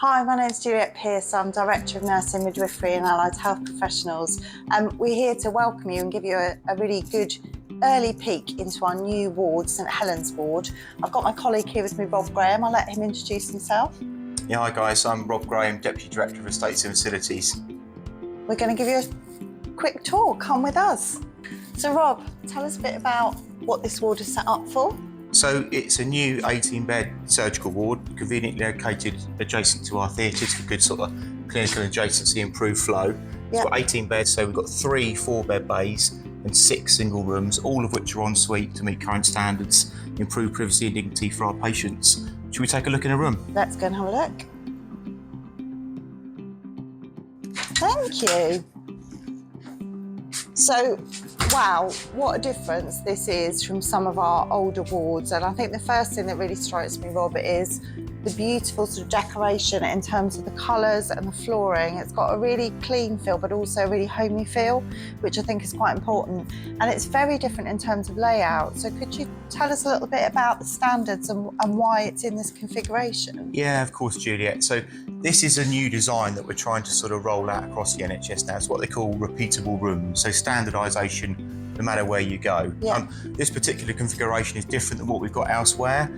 Hi, my name is Juliet Pearce. I'm Director of Nursing, Midwifery and Allied Health Professionals. We're here to welcome you and give you a really good early peek into our new ward, St Helens Ward. I've got my colleague here with me, Rob Graham. I'll let him introduce himself. Yeah, hi guys, I'm Rob Graham, Deputy Director of Estates and Facilities. We're going to give you a quick tour. Come with us. So Rob, tell us a bit about what this ward is set up for. So it's a new 18-bed surgical ward, conveniently located adjacent to our theatres for good sort of clinical adjacency, improved flow. It's got 18 beds, so we've got 3 4-bed bays and 6 single rooms, all of which are en suite to meet current standards, improve privacy and dignity for our patients. Should we take a look in a room? Let's go and have a look. Thank you. So, wow, what a difference this is from some of our older wards. And I think the first thing that really strikes me, Rob, is the beautiful sort of decoration in terms of the colours and the flooring. It's got a really clean feel, but also a really homey feel, which I think is quite important. And it's very different in terms of layout. So could you tell us a little bit about the standards and why it's in this configuration? Yeah, of course, Juliet. So this is a new design that we're trying to sort of roll out across the NHS now. It's what they call repeatable rooms, so standardisation no matter where you go. Yeah. This particular configuration is different than what we've got elsewhere.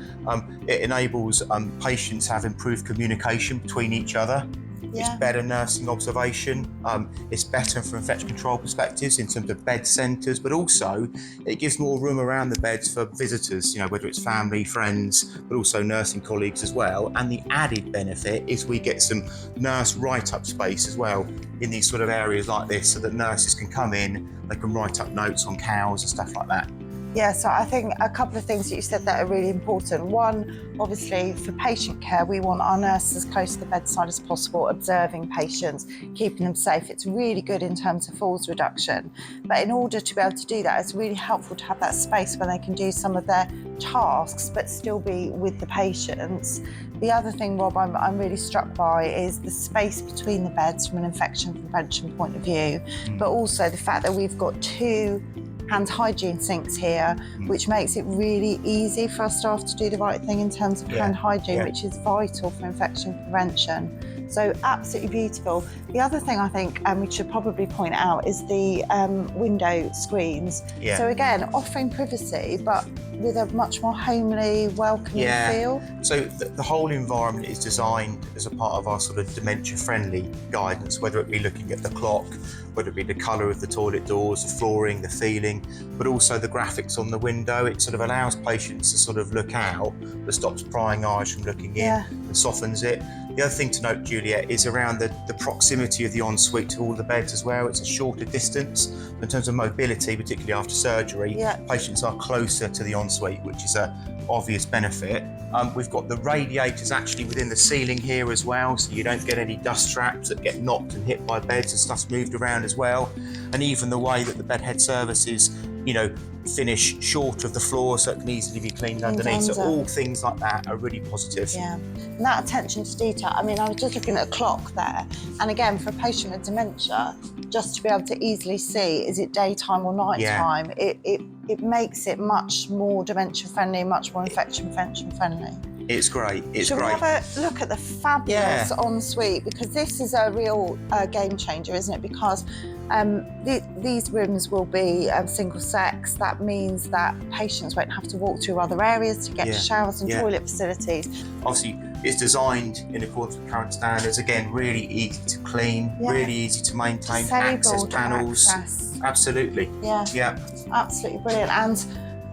It enables patients to have improved communication between each other. Yeah. It's better nursing observation. It's better from infection control perspectives in terms of bed centres, but also it gives more room around the beds for visitors, you know, whether it's family, friends, but also nursing colleagues as well. And the added benefit is we get some nurse write-up space as well in these sort of areas like this, so that nurses can come in, they can write up notes on cows and stuff like that. Yeah, so I think a couple of things that you said that are really important. One, obviously, for patient care, we want our nurses as close to the bedside as possible, observing patients, keeping them safe. It's really good in terms of falls reduction. But in order to be able to do that, it's really helpful to have that space where they can do some of their tasks, but still be with the patients. The other thing, Rob, I'm really struck by is the space between the beds from an infection prevention point of view, but also the fact that we've got 2 hand hygiene sinks here, which makes it really easy for our staff to do the right thing in terms of hand hygiene, which is vital for infection prevention. So absolutely beautiful. The other thing I think we should probably point out is the window screens. So again, offering privacy, but with a much more homely, welcoming feel. So the whole environment is designed as a part of our sort of dementia-friendly guidance, whether it be looking at the clock, whether it be the colour of the toilet doors, the flooring, the feeling, but also the graphics on the window. It sort of allows patients to sort of look out, but stops prying eyes from looking in and softens it. The other thing to note, Juliet, is around the proximity of the ensuite to all the beds as well. It's a shorter distance. In terms of mobility, particularly after surgery, patients are closer to the ensuite, which is an obvious benefit. We've got the radiators actually within the ceiling here as well, so you don't get any dust traps that get knocked and hit by beds and stuff's moved around as well. And even the way that the bedhead services, you know, finish short of the floor so it can easily be cleaned underneath. So all things like that are really positive. Yeah, and that attention to detail. I mean, I was just looking at a clock there, and again, for a patient with dementia, just to be able to easily see, is it daytime or nighttime, it makes it much more dementia friendly, much more infection prevention friendly. It's great. It's Should great. we have a look at the fabulous ensuite? Because this is a real game changer, isn't it? Because these rooms will be single sex. That means that patients won't have to walk through other areas to get to showers and toilet facilities. Obviously, it's designed in accordance with current standards. Again, really easy to clean, really easy to maintain. Access panels. Absolutely. Yeah. Absolutely brilliant. And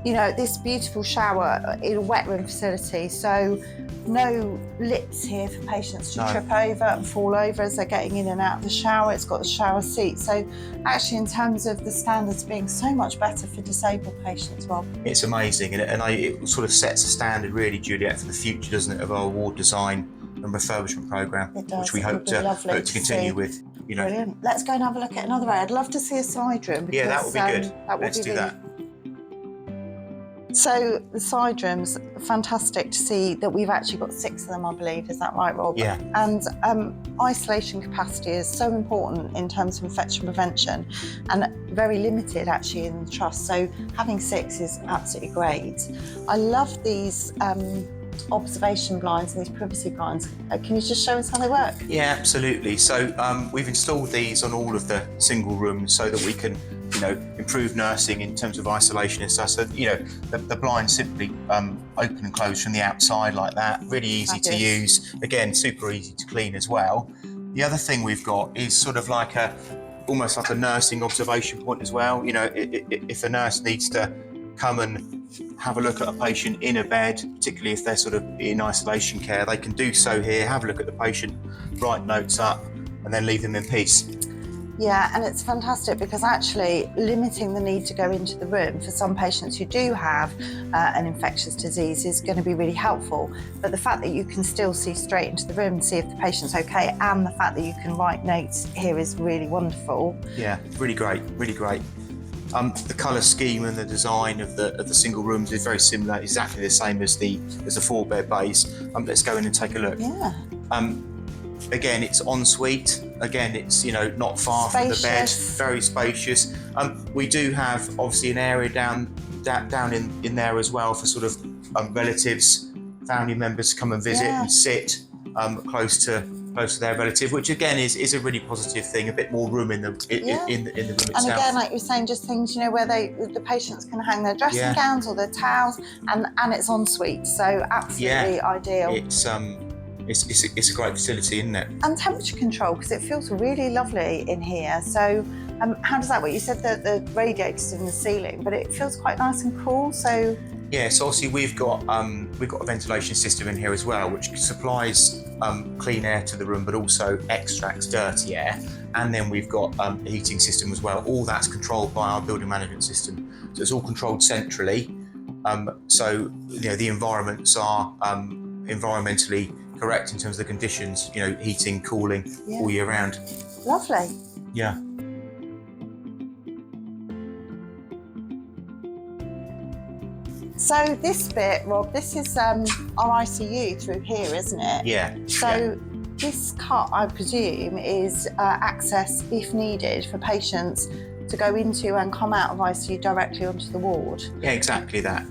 you know, this beautiful shower in a wet room facility, so no lips here for patients to trip over and fall over as they're getting in and out of the shower. It's got the shower seat. So actually, in terms of the standards being so much better for disabled patients, Rob. It's amazing, and it sort of sets a standard really, Juliet, for the future, doesn't it, of our ward design and refurbishment programme, which we hope to continue with. You know. Brilliant. Let's go and have a look at another area. I'd love to see a side room. Because, that would be good. Let's do that. So the side rooms, fantastic to see that we've actually got 6 of them, I believe. Is that right, Rob? Yeah. And isolation capacity is so important in terms of infection prevention and very limited actually in the trust. So having 6 is absolutely great. I love these observation blinds and these privacy blinds. Can you just show us how they work? Yeah, absolutely. So we've installed these on all of the single rooms so that we can, improve nursing in terms of isolation and stuff. So, the blinds simply open and close from the outside like that. Really easy to use. Again, super easy to clean as well. The other thing we've got is sort of like almost like a nursing observation point as well. If a nurse needs to come and have a look at a patient in a bed, particularly if they're sort of in isolation care, they can do so here, have a look at the patient, write notes up, and then leave them in peace. Yeah, and it's fantastic because actually limiting the need to go into the room for some patients who do have an infectious disease is going to be really helpful. But the fact that you can still see straight into the room and see if the patient's okay, and the fact that you can write notes here is really wonderful. Yeah, really great, really great. The colour scheme and the design of the single rooms is very similar, exactly the same as the 4-bed base. Let's go in and take a look. Yeah. Again, it's ensuite. Again, it's not far from the bed, very spacious. We do have obviously an area down in there as well for sort of relatives, family members to come and visit and sit close to their relative, which again is a really positive thing. A bit more room in the room itself. And again, like you're saying, just things where the patients can hang their dressing gowns or their towels, and it's ensuite, so absolutely ideal. It's a great facility, isn't it? And temperature control, because it feels really lovely in here. So how does that work? You said that the radiator's in the ceiling, but it feels quite nice and cool. So yeah, so obviously we've got a ventilation system in here as well, which supplies clean air to the room, but also extracts dirty air. And then we've got a heating system as well. All that's controlled by our building management system. So it's all controlled centrally. So the environments are environmentally correct in terms of the conditions, heating, cooling, all year round. Lovely. Yeah. So this bit, Rob, this is our ICU through here, isn't it? Yeah. So this cut, I presume, is access, if needed, for patients to go into and come out of ICU directly onto the ward. Yeah, exactly that,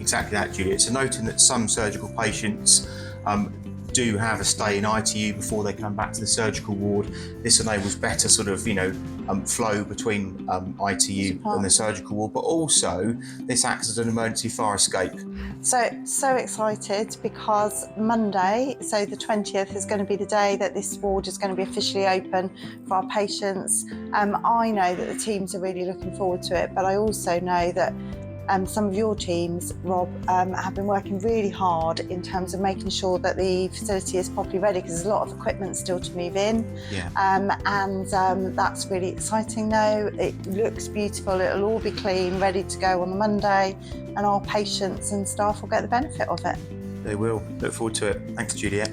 Juliet. So noting that some surgical patients do have a stay in ITU before they come back to the surgical ward. This enables better sort of, flow between ITU and the surgical ward, but also this acts as an emergency fire escape. So excited because Monday, so the 20th, is going to be the day that this ward is going to be officially open for our patients. I know that the teams are really looking forward to it, but I also know that some of your teams, Rob, have been working really hard in terms of making sure that the facility is properly ready, because there's a lot of equipment still to move in. Yeah. And that's really exciting though. It looks beautiful, it'll all be clean, ready to go on the Monday, and our patients and staff will get the benefit of it. They will. Look forward to it. Thanks, Juliet.